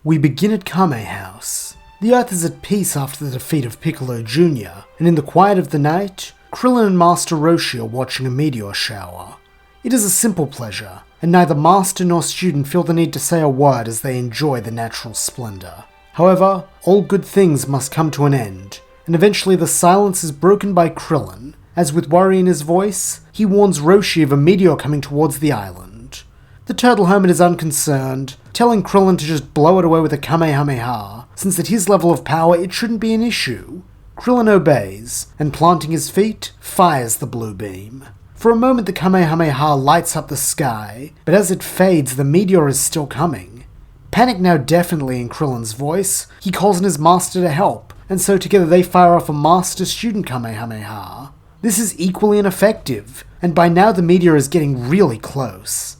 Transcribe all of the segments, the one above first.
We begin at Kame House. The Earth is at peace after the defeat of Piccolo Jr., and in the quiet of the night, Krillin and Master Roshi are watching a meteor shower. It is a simple pleasure, and neither master nor student feel the need to say a word as they enjoy the natural splendor. However, all good things must come to an end, and eventually the silence is broken by Krillin, as with worry in his voice, he warns Roshi of a meteor coming towards the island. The turtle hermit is unconcerned, telling Krillin to just blow it away with a Kamehameha, since at his level of power it shouldn't be an issue. Krillin obeys, and planting his feet, fires the blue beam. For a moment the Kamehameha lights up the sky, but as it fades the meteor is still coming. Panic now definitely in Krillin's voice, he calls on his master to help, and so together they fire off a master-student Kamehameha. This is equally ineffective, and by now the meteor is getting really close.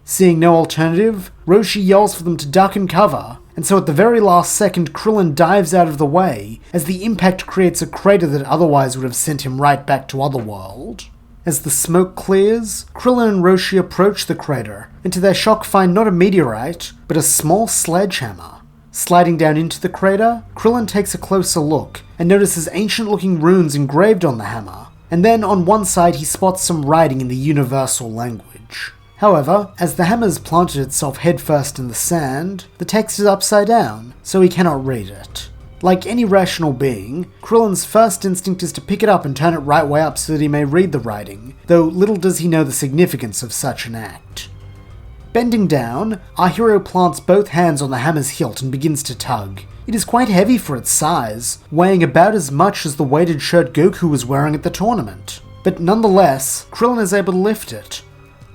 Seeing no alternative, Roshi yells for them to duck and cover, and so at the very last second Krillin dives out of the way, as the impact creates a crater that otherwise would have sent him right back to Otherworld. As the smoke clears, Krillin and Roshi approach the crater, and to their shock find not a meteorite, but a small sledgehammer. Sliding down into the crater, Krillin takes a closer look, and notices ancient-looking runes engraved on the hammer, and then on one side he spots some writing in the universal language. However, as the hammer has planted itself headfirst in the sand, the text is upside down, so he cannot read it. Like any rational being, Krillin's first instinct is to pick it up and turn it right way up so that he may read the writing, though little does he know the significance of such an act. Bending down, our hero plants both hands on the hammer's hilt and begins to tug. It is quite heavy for its size, weighing about as much as the weighted shirt Goku was wearing at the tournament. But nonetheless, Krillin is able to lift it.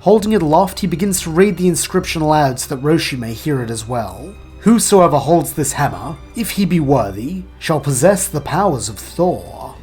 Holding it aloft, he begins to read the inscription aloud so that Roshi may hear it as well. Whosoever holds this hammer, if he be worthy, shall possess the powers of Thor.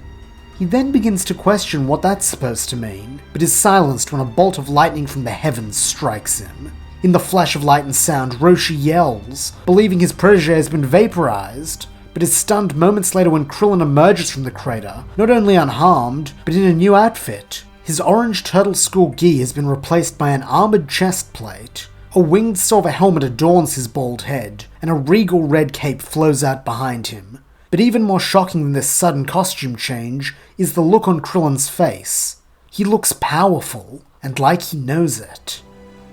He then begins to question what that's supposed to mean, but is silenced when a bolt of lightning from the heavens strikes him. In the flash of light and sound, Roshi yells, believing his protege has been vaporized, but is stunned moments later when Krillin emerges from the crater, not only unharmed, but in a new outfit. His orange turtle school gi has been replaced by an armored chest plate. A winged silver helmet adorns his bald head, and a regal red cape flows out behind him. But even more shocking than this sudden costume change is the look on Krillin's face. He looks powerful, and like he knows it.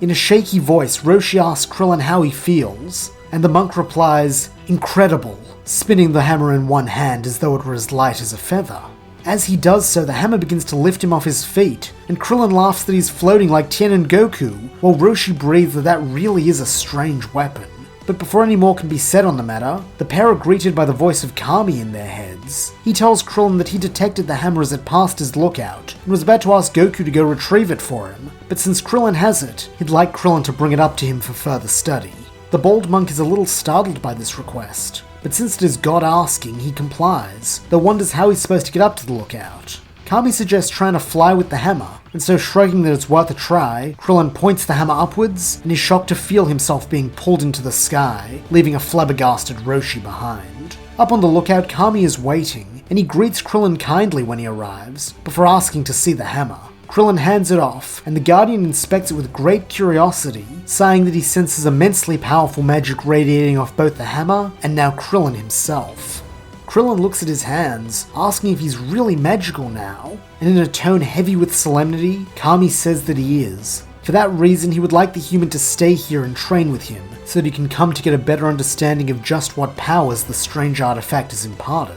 In a shaky voice, Roshi asks Krillin how he feels, and the monk replies, "Incredible," spinning the hammer in one hand as though it were as light as a feather. As he does so, the hammer begins to lift him off his feet, and Krillin laughs that he's floating like Tien and Goku, while Roshi breathes that really is a strange weapon. But before any more can be said on the matter, the pair are greeted by the voice of Kami in their heads. He tells Krillin that he detected the hammer as it passed his lookout, and was about to ask Goku to go retrieve it for him, but since Krillin has it, he'd like Krillin to bring it up to him for further study. The bald monk is a little startled by this request, but since it is God asking, he complies, though wonders how he's supposed to get up to the lookout. Kami suggests trying to fly with the hammer, and so shrugging that it's worth a try, Krillin points the hammer upwards, and is shocked to feel himself being pulled into the sky, leaving a flabbergasted Roshi behind. Up on the lookout, Kami is waiting, and he greets Krillin kindly when he arrives, before asking to see the hammer. Krillin hands it off, and the Guardian inspects it with great curiosity, saying that he senses immensely powerful magic radiating off both the hammer and now Krillin himself. Krillin looks at his hands, asking if he's really magical now, and in a tone heavy with solemnity, Kami says that he is. For that reason, he would like the human to stay here and train with him, so that he can come to get a better understanding of just what powers the strange artifact has imparted.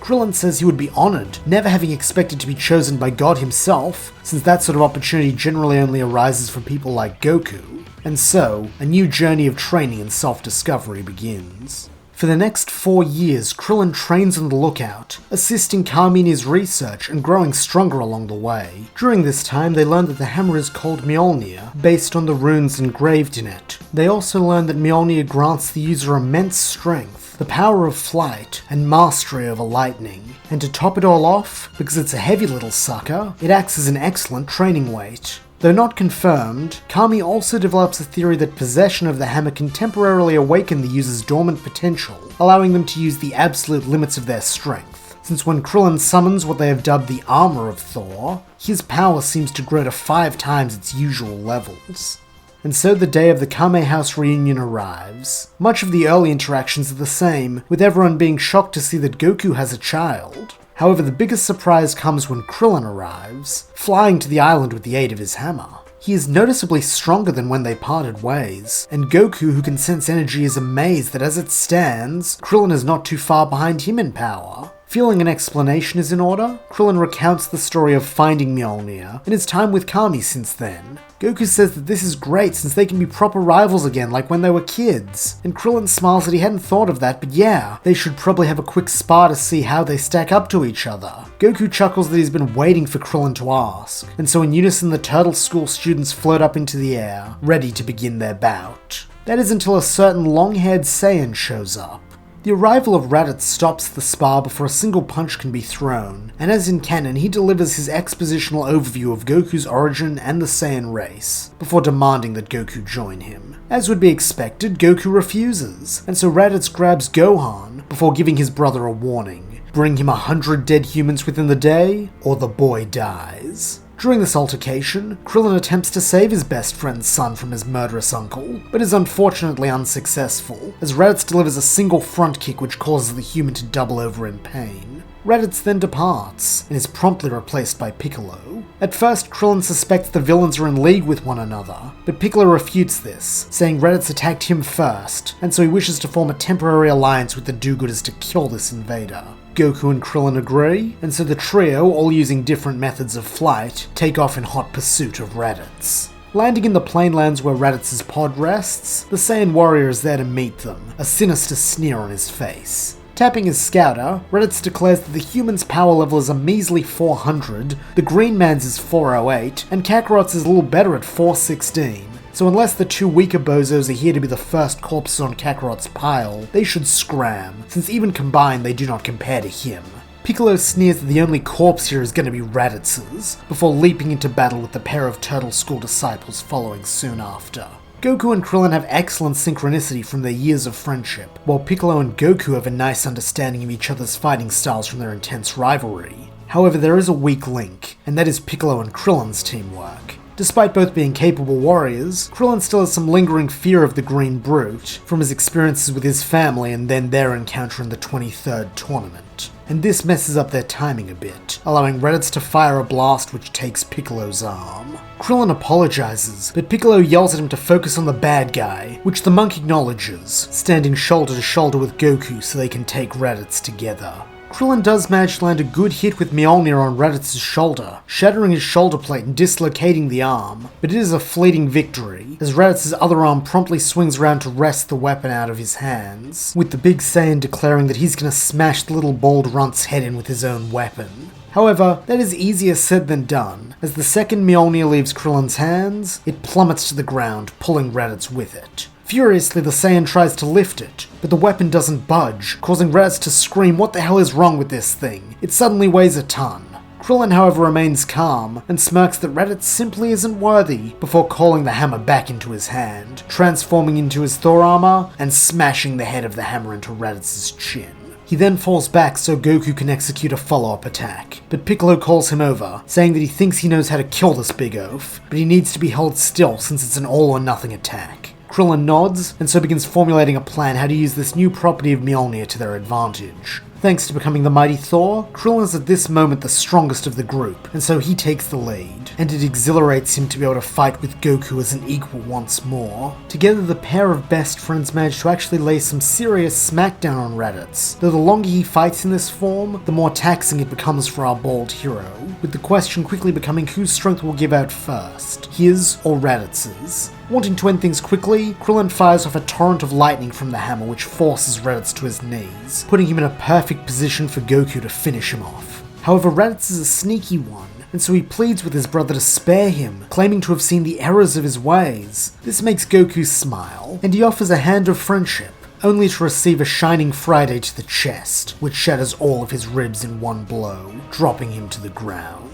Krillin says he would be honored, never having expected to be chosen by God himself, since that sort of opportunity generally only arises from people like Goku, and so, a new journey of training and self-discovery begins. For the next 4 years, Krillin trains on the lookout, assisting Kami in his research and growing stronger along the way. During this time, they learn that the hammer is called Mjolnir, based on the runes engraved in it. They also learn that Mjolnir grants the user immense strength, the power of flight, and mastery over lightning. And to top it all off, because it's a heavy little sucker, it acts as an excellent training weight. Though not confirmed, Kami also develops a theory that possession of the hammer can temporarily awaken the user's dormant potential, allowing them to use the absolute limits of their strength. Since when Krillin summons what they have dubbed the Armor of Thor, his power seems to grow to 5 times its usual levels. And so the day of the Kame House reunion arrives. Much of the early interactions are the same, with everyone being shocked to see that Goku has a child. However, the biggest surprise comes when Krillin arrives, flying to the island with the aid of his hammer. He is noticeably stronger than when they parted ways, and Goku, who can sense energy, is amazed that as it stands, Krillin is not too far behind him in power. Feeling an explanation is in order, Krillin recounts the story of finding Mjolnir and his time with Kami since then. Goku says that this is great since they can be proper rivals again like when they were kids, and Krillin smiles that he hadn't thought of that, but yeah, they should probably have a quick spar to see how they stack up to each other. Goku chuckles that he's been waiting for Krillin to ask, and so in unison the Turtle School students float up into the air, ready to begin their bout. That is until a certain long-haired Saiyan shows up. The arrival of Raditz stops the spar before a single punch can be thrown, and as in canon, he delivers his expositional overview of Goku's origin and the Saiyan race, before demanding that Goku join him. As would be expected, Goku refuses, and so Raditz grabs Gohan before giving his brother a warning. Bring him 100 dead humans within the day, or the boy dies. During this altercation, Krillin attempts to save his best friend's son from his murderous uncle, but is unfortunately unsuccessful, as Raditz delivers a single front kick which causes the human to double over in pain. Raditz then departs, and is promptly replaced by Piccolo. At first, Krillin suspects the villains are in league with one another, but Piccolo refutes this, saying Raditz attacked him first, and so he wishes to form a temporary alliance with the do-gooders to kill this invader. Goku and Krillin agree, and so the trio, all using different methods of flight, take off in hot pursuit of Raditz. Landing in the plainlands where Raditz's pod rests, the Saiyan warrior is there to meet them, a sinister sneer on his face. Tapping his scouter, Raditz declares that the human's power level is a measly 400, the Green Man's is 408, and Kakarot's is a little better at 416. So unless the two weaker bozos are here to be the first corpses on Kakarot's pile, they should scram, since even combined they do not compare to him. Piccolo sneers that the only corpse here is going to be Raditz's, before leaping into battle with the pair of Turtle School disciples following soon after. Goku and Krillin have excellent synchronicity from their years of friendship, while Piccolo and Goku have a nice understanding of each other's fighting styles from their intense rivalry. However, there is a weak link, and that is Piccolo and Krillin's teamwork. Despite both being capable warriors, Krillin still has some lingering fear of the Green Brute from his experiences with his family and then their encounter in the 23rd tournament. And this messes up their timing a bit, allowing Raditz to fire a blast which takes Piccolo's arm. Krillin apologizes, but Piccolo yells at him to focus on the bad guy, which the monk acknowledges, standing shoulder to shoulder with Goku so they can take Raditz together. Krillin does manage to land a good hit with Mjolnir on Raditz's shoulder, shattering his shoulder plate and dislocating the arm, but it is a fleeting victory, as Raditz's other arm promptly swings around to wrest the weapon out of his hands, with the big Saiyan declaring that he's gonna smash the little bald runt's head in with his own weapon. However, that is easier said than done. As the second Mjolnir leaves Krillin's hands, it plummets to the ground, pulling Raditz with it. Furiously, the Saiyan tries to lift it, but the weapon doesn't budge, causing Raditz to scream, "What the hell is wrong with this thing? It suddenly weighs a ton." Krillin, however, remains calm, and smirks that Raditz simply isn't worthy, before calling the hammer back into his hand, transforming into his Thor armor, and smashing the head of the hammer into Raditz's chin. He then falls back so Goku can execute a follow-up attack, but Piccolo calls him over, saying that he thinks he knows how to kill this big oaf, but he needs to be held still since it's an all-or-nothing attack. Krillin nods, and so begins formulating a plan how to use this new property of Mjolnir to their advantage. Thanks to becoming the Mighty Thor, Krillin is at this moment the strongest of the group, and so he takes the lead, and it exhilarates him to be able to fight with Goku as an equal once more. Together, the pair of best friends manage to actually lay some serious smackdown on Raditz, though the longer he fights in this form, the more taxing it becomes for our bald hero, with the question quickly becoming whose strength will give out first, his or Raditz's. Wanting to end things quickly, Krillin fires off a torrent of lightning from the hammer which forces Raditz to his knees, putting him in a perfect position for Goku to finish him off. However, Raditz is a sneaky one, and so he pleads with his brother to spare him, claiming to have seen the errors of his ways. This makes Goku smile, and he offers a hand of friendship, only to receive a Shining Friday to the chest, which shatters all of his ribs in one blow, dropping him to the ground.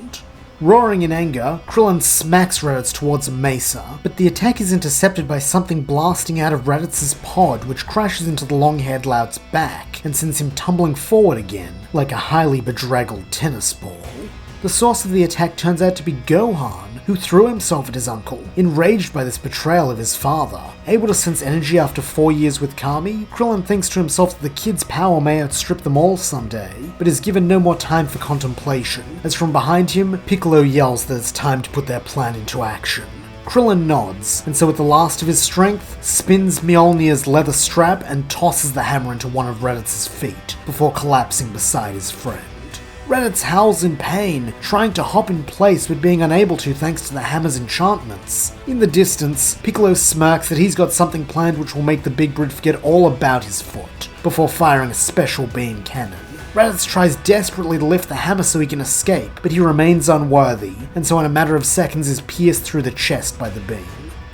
Roaring in anger, Krillin smacks Raditz towards a mesa, but the attack is intercepted by something blasting out of Raditz's pod, which crashes into the long-haired lout's back and sends him tumbling forward again, like a highly bedraggled tennis ball. The source of the attack turns out to be Gohan, who threw himself at his uncle, enraged by this betrayal of his father. Able to sense energy after 4 years with Kami, Krillin thinks to himself that the kid's power may outstrip them all someday, but is given no more time for contemplation, as from behind him, Piccolo yells that it's time to put their plan into action. Krillin nods, and so with the last of his strength, spins Mjolnir's leather strap and tosses the hammer into one of Raditz's feet, before collapsing beside his friend. Raditz howls in pain, trying to hop in place but being unable to thanks to the hammer's enchantments. In the distance, Piccolo smirks that he's got something planned which will make the big brute forget all about his foot, before firing a special beam cannon. Raditz tries desperately to lift the hammer so he can escape, but he remains unworthy, and so in a matter of seconds is pierced through the chest by the beam.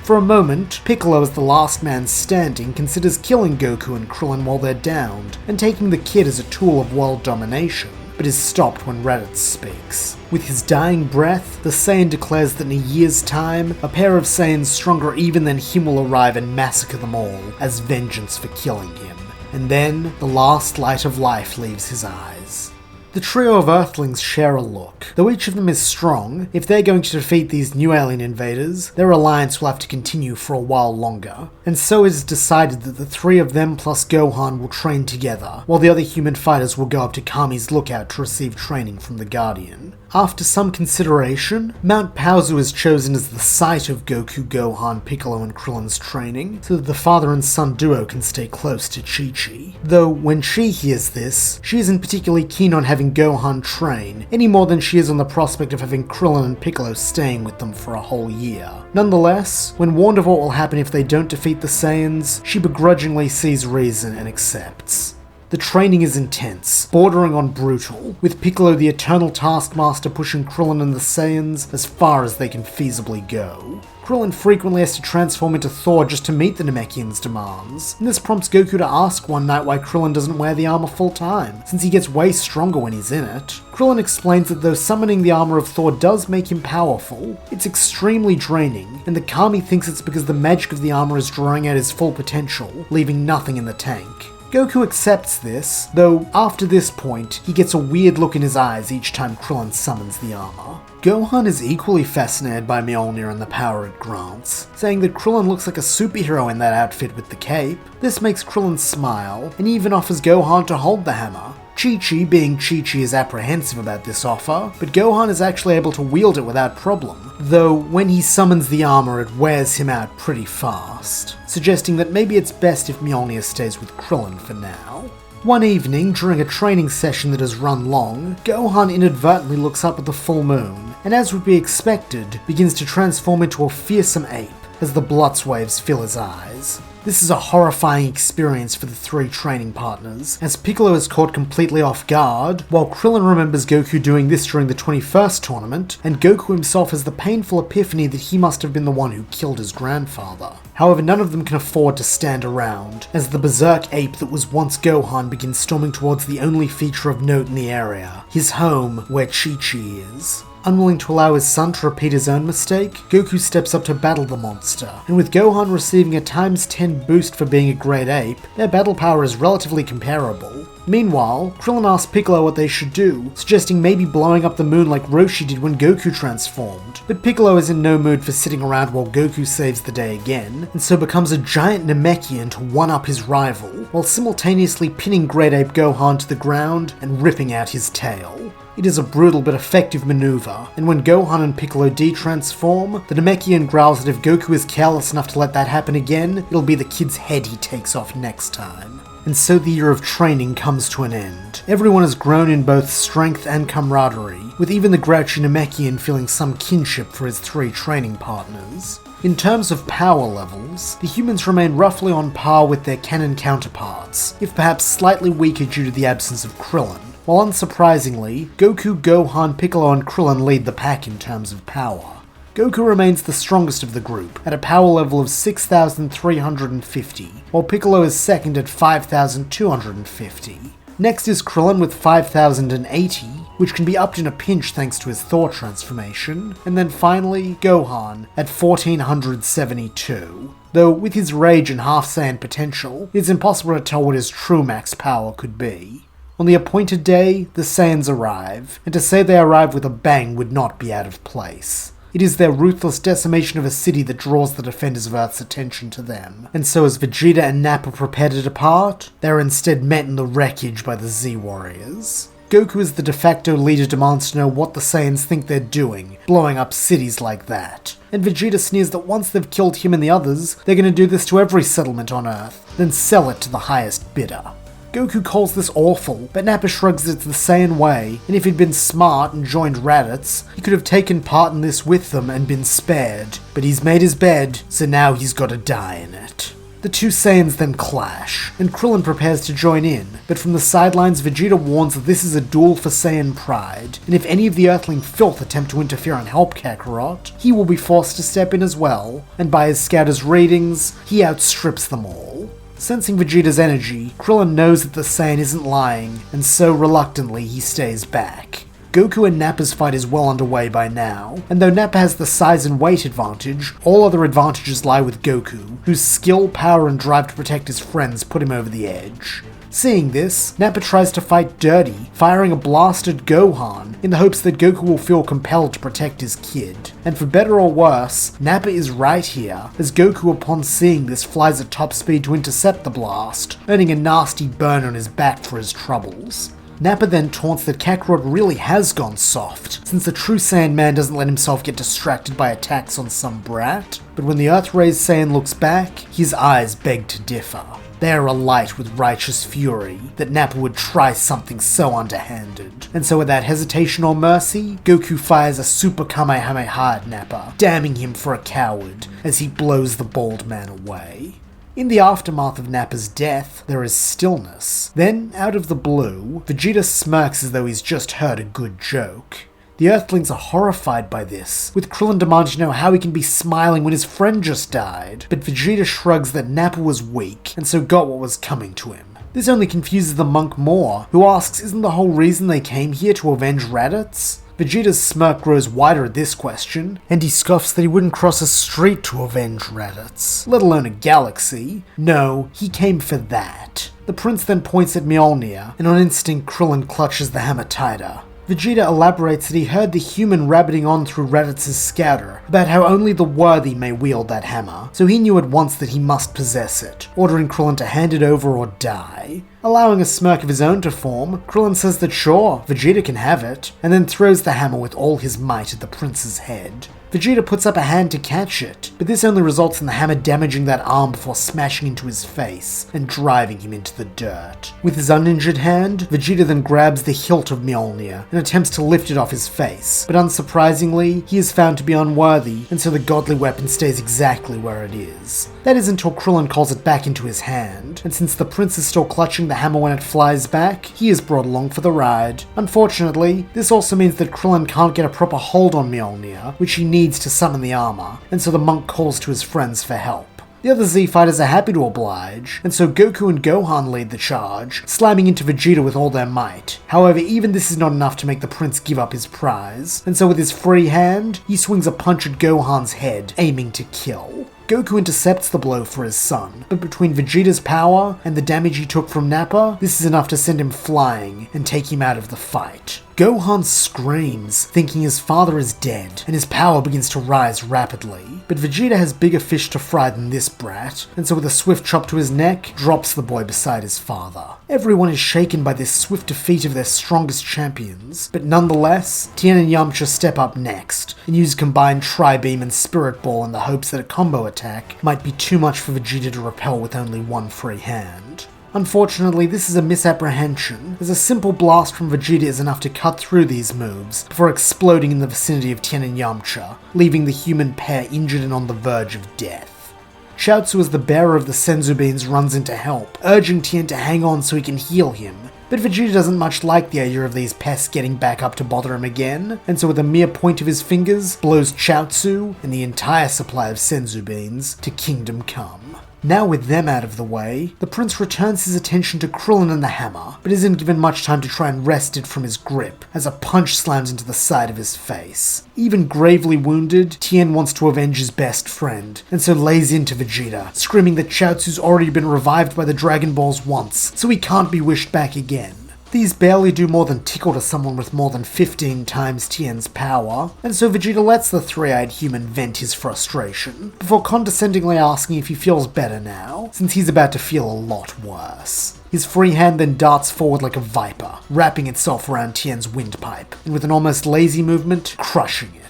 For a moment, Piccolo, as the last man standing, considers killing Goku and Krillin while they're downed, and taking the kid as a tool of world domination, but is stopped when Raditz speaks. With his dying breath, the Saiyan declares that in a year's time, a pair of Saiyans stronger even than him will arrive and massacre them all, as vengeance for killing him. And then, the last light of life leaves his eyes. The trio of Earthlings share a look. Though each of them is strong, if they're going to defeat these new alien invaders, their alliance will have to continue for a while longer. And so it is decided that the three of them plus Gohan will train together, while the other human fighters will go up to Kami's lookout to receive training from the Guardian. After some consideration, Mount Paozu is chosen as the site of Goku, Gohan, Piccolo, and Krillin's training, so that the father and son duo can stay close to Chi-Chi. Though, when she hears this, she isn't particularly keen on having Gohan train, any more than she is on the prospect of having Krillin and Piccolo staying with them for a whole year. Nonetheless, when warned of what will happen if they don't defeat the Saiyans, she begrudgingly sees reason and accepts. The training is intense, bordering on brutal, with Piccolo the Eternal Taskmaster pushing Krillin and the Saiyans as far as they can feasibly go. Krillin frequently has to transform into Thor just to meet the Namekian's demands, and this prompts Goku to ask one night why Krillin doesn't wear the armor full time, since he gets way stronger when he's in it. Krillin explains that though summoning the armor of Thor does make him powerful, it's extremely draining, and that Kami thinks it's because the magic of the armor is drawing out his full potential, leaving nothing in the tank. Goku accepts this, though after this point, he gets a weird look in his eyes each time Krillin summons the armor. Gohan is equally fascinated by Mjolnir and the power it grants, saying that Krillin looks like a superhero in that outfit with the cape. This makes Krillin smile, and even offers Gohan to hold the hammer. Chi-Chi, being Chi-Chi, is apprehensive about this offer, but Gohan is actually able to wield it without problem, though when he summons the armor it wears him out pretty fast, suggesting that maybe it's best if Mjolnir stays with Krillin for now. One evening, during a training session that has run long, Gohan inadvertently looks up at the full moon, and as would be expected, begins to transform into a fearsome ape as the Blutz waves fill his eyes. This is a horrifying experience for the three training partners, as Piccolo is caught completely off guard, while Krillin remembers Goku doing this during the 21st tournament, and Goku himself has the painful epiphany that he must have been the one who killed his grandfather. However, none of them can afford to stand around, as the berserk ape that was once Gohan begins storming towards the only feature of note in the area, his home where Chi-Chi is. Unwilling to allow his son to repeat his own mistake, Goku steps up to battle the monster, and with Gohan receiving a ×10 boost for being a great ape, their battle power is relatively comparable. Meanwhile, Krillin asks Piccolo what they should do, suggesting maybe blowing up the moon like Roshi did when Goku transformed, but Piccolo is in no mood for sitting around while Goku saves the day again, and so becomes a giant Namekian to one-up his rival, while simultaneously pinning Great Ape Gohan to the ground and ripping out his tail. It is a brutal but effective maneuver, and when Gohan and Piccolo de-transform, the Namekian growls that if Goku is careless enough to let that happen again, it'll be the kid's head he takes off next time. And so the year of training comes to an end. Everyone has grown in both strength and camaraderie, with even the grouchy Namekian feeling some kinship for his three training partners. In terms of power levels, the humans remain roughly on par with their canon counterparts, if perhaps slightly weaker due to the absence of Krillin. While unsurprisingly, Goku, Gohan, Piccolo, and Krillin lead the pack in terms of power. Goku remains the strongest of the group, at a power level of 6,350, while Piccolo is second at 5,250. Next is Krillin with 5,080, which can be upped in a pinch thanks to his Thor transformation, and then finally, Gohan at 1,472. Though with his rage and half-Saiyan potential, it's impossible to tell what his true max power could be. On the appointed day, the Saiyans arrive, and to say they arrive with a bang would not be out of place. It is their ruthless decimation of a city that draws the defenders of Earth's attention to them. And so as Vegeta and Nappa prepare to depart, they are instead met in the wreckage by the Z-Warriors. Goku as the de facto leader demands to know what the Saiyans think they're doing, blowing up cities like that. And Vegeta sneers that once they've killed him and the others, they're gonna do this to every settlement on Earth, then sell it to the highest bidder. Goku calls this awful, but Nappa shrugs that it's the Saiyan way, and if he'd been smart and joined Raditz, he could have taken part in this with them and been spared. But he's made his bed, so now he's gotta die in it. The two Saiyans then clash, and Krillin prepares to join in, but from the sidelines Vegeta warns that this is a duel for Saiyan pride, and if any of the Earthling filth attempt to interfere and help Kakarot, he will be forced to step in as well, and by his scouter's readings, he outstrips them all. Sensing Vegeta's energy, Krillin knows that the Saiyan isn't lying, and so reluctantly he stays back. Goku and Nappa's fight is well underway by now, and though Nappa has the size and weight advantage, all other advantages lie with Goku, whose skill, power, and drive to protect his friends put him over the edge. Seeing this, Nappa tries to fight dirty, firing a blast at Gohan, in the hopes that Goku will feel compelled to protect his kid. And for better or worse, Nappa is right here, as Goku upon seeing this flies at top speed to intercept the blast, earning a nasty burn on his back for his troubles. Nappa then taunts that Kakarot really has gone soft, since the true Saiyan man doesn't let himself get distracted by attacks on some brat. But when the Earth-raised Saiyan looks back, his eyes beg to differ. They are alight with righteous fury that Nappa would try something so underhanded. And so without hesitation or mercy, Goku fires a Super Kamehameha at Nappa, damning him for a coward as he blows the bald man away. In the aftermath of Nappa's death, there is stillness. Then, out of the blue, Vegeta smirks as though he's just heard a good joke. The Earthlings are horrified by this, with Krillin demanding to know how he can be smiling when his friend just died, but Vegeta shrugs that Nappa was weak, and so got what was coming to him. This only confuses the monk more, who asks isn't the whole reason they came here to avenge Raditz? Vegeta's smirk grows wider at this question, and he scoffs that he wouldn't cross a street to avenge Raditz, let alone a galaxy. No, he came for that. The prince then points at Mjolnir, and on instinct Krillin clutches the hammer tighter. Vegeta elaborates that he heard the human rabbiting on through Raditz's scouter about how only the worthy may wield that hammer, so he knew at once that he must possess it, ordering Krillin to hand it over or die. Allowing a smirk of his own to form, Krillin says that sure, Vegeta can have it, and then throws the hammer with all his might at the prince's head. Vegeta puts up a hand to catch it, but this only results in the hammer damaging that arm before smashing into his face and driving him into the dirt. With his uninjured hand, Vegeta then grabs the hilt of Mjolnir and attempts to lift it off his face, but unsurprisingly, he is found to be unworthy, and so the godly weapon stays exactly where it is. That is until Krillin calls it back into his hand, and since the prince is still clutching the hammer when it flies back, he is brought along for the ride. Unfortunately, this also means that Krillin can't get a proper hold on Mjolnir, which he needs to summon the armor, and so the monk calls to his friends for help. The other Z-Fighters are happy to oblige, and so Goku and Gohan lead the charge, slamming into Vegeta with all their might. However, even this is not enough to make the prince give up his prize, and so with his free hand, he swings a punch at Gohan's head, aiming to kill. Goku intercepts the blow for his son, but between Vegeta's power and the damage he took from Nappa, this is enough to send him flying and take him out of the fight. Gohan screams, thinking his father is dead, and his power begins to rise rapidly. But Vegeta has bigger fish to fry than this brat, and so with a swift chop to his neck, drops the boy beside his father. Everyone is shaken by this swift defeat of their strongest champions, but nonetheless, Tien and Yamcha step up next, and use combined Tri-Beam and Spirit Ball in the hopes that a combo attack might be too much for Vegeta to repel with only one free hand. Unfortunately, this is a misapprehension, as a simple blast from Vegeta is enough to cut through these moves before exploding in the vicinity of Tien and Yamcha, leaving the human pair injured and on the verge of death. Chaozu, as the bearer of the Senzu Beans, runs in to help, urging Tien to hang on so he can heal him, but Vegeta doesn't much like the idea of these pests getting back up to bother him again, and so with a mere point of his fingers, blows Chaozu and the entire supply of Senzu Beans to Kingdom Come. Now with them out of the way, the prince returns his attention to Krillin and the hammer, but isn't given much time to try and wrest it from his grip, as a punch slams into the side of his face. Even gravely wounded, Tien wants to avenge his best friend, and so lays into Vegeta, screaming that Chaozu's already been revived by the Dragon Balls once, so he can't be wished back again. These barely do more than tickle to someone with more than 15 times Tien's power, and so Vegeta lets the three-eyed human vent his frustration, before condescendingly asking if he feels better now, since he's about to feel a lot worse. His free hand then darts forward like a viper, wrapping itself around Tien's windpipe, and with an almost lazy movement, crushing it.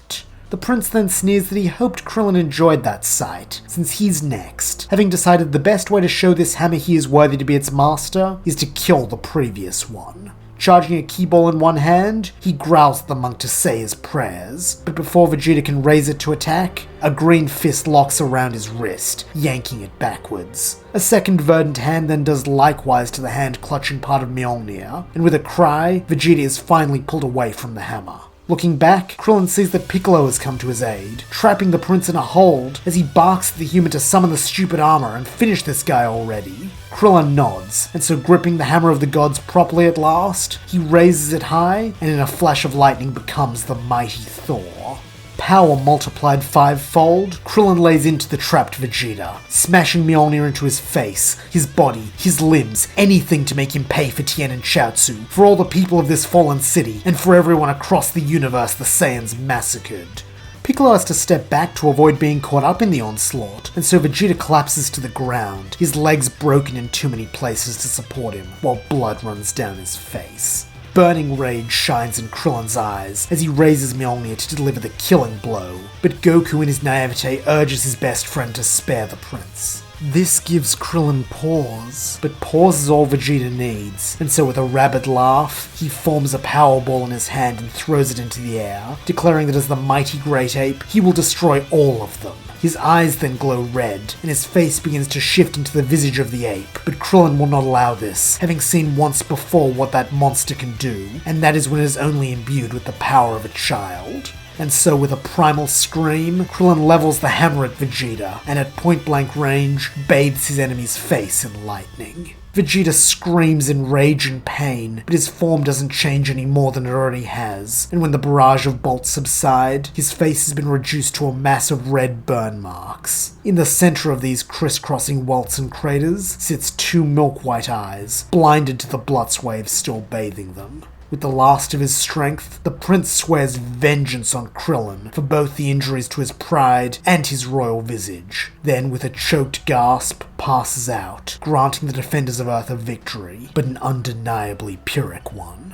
The prince then sneers that he hoped Krillin enjoyed that sight, since he's next, having decided the best way to show this hammer he is worthy to be its master is to kill the previous one. Charging a key ball in one hand, he growls at the monk to say his prayers, but before Vegeta can raise it to attack, a green fist locks around his wrist, yanking it backwards. A second verdant hand then does likewise to the hand clutching part of Mjolnir, and with a cry, Vegeta is finally pulled away from the hammer. Looking back, Krillin sees that Piccolo has come to his aid, trapping the prince in a hold as he barks at the human to summon the stupid armor and finish this guy already. Krillin nods, and so gripping the hammer of the gods properly at last, he raises it high and in a flash of lightning becomes the Mighty Thor. Power multiplied fivefold, Krillin lays into the trapped Vegeta, smashing Mjolnir into his face, his body, his limbs, anything to make him pay for Tien and Chaozu, for all the people of this fallen city, and for everyone across the universe the Saiyans massacred. Piccolo has to step back to avoid being caught up in the onslaught, and so Vegeta collapses to the ground, his legs broken in too many places to support him, while blood runs down his face. Burning rage shines in Krillin's eyes as he raises Mjolnir to deliver the killing blow, but Goku in his naivete urges his best friend to spare the prince. This gives Krillin pause, but pause is all Vegeta needs, and so with a rabid laugh, he forms a power ball in his hand and throws it into the air, declaring that as the mighty great ape, he will destroy all of them. His eyes then glow red, and his face begins to shift into the visage of the ape, but Krillin will not allow this, having seen once before what that monster can do, and that is when it is only imbued with the power of a child. And so with a primal scream, Krillin levels the hammer at Vegeta, and at point-blank range, bathes his enemy's face in lightning. Vegeta screams in rage and pain, but his form doesn't change any more than it already has, and when the barrage of bolts subside, his face has been reduced to a mass of red burn marks. In the center of these crisscrossing welts and craters sits two milk-white eyes, blinded to the Blutz wave still bathing them. With the last of his strength, the prince swears vengeance on Krillin for both the injuries to his pride and his royal visage. Then, with a choked gasp, passes out, granting the defenders of Earth a victory, but an undeniably Pyrrhic one.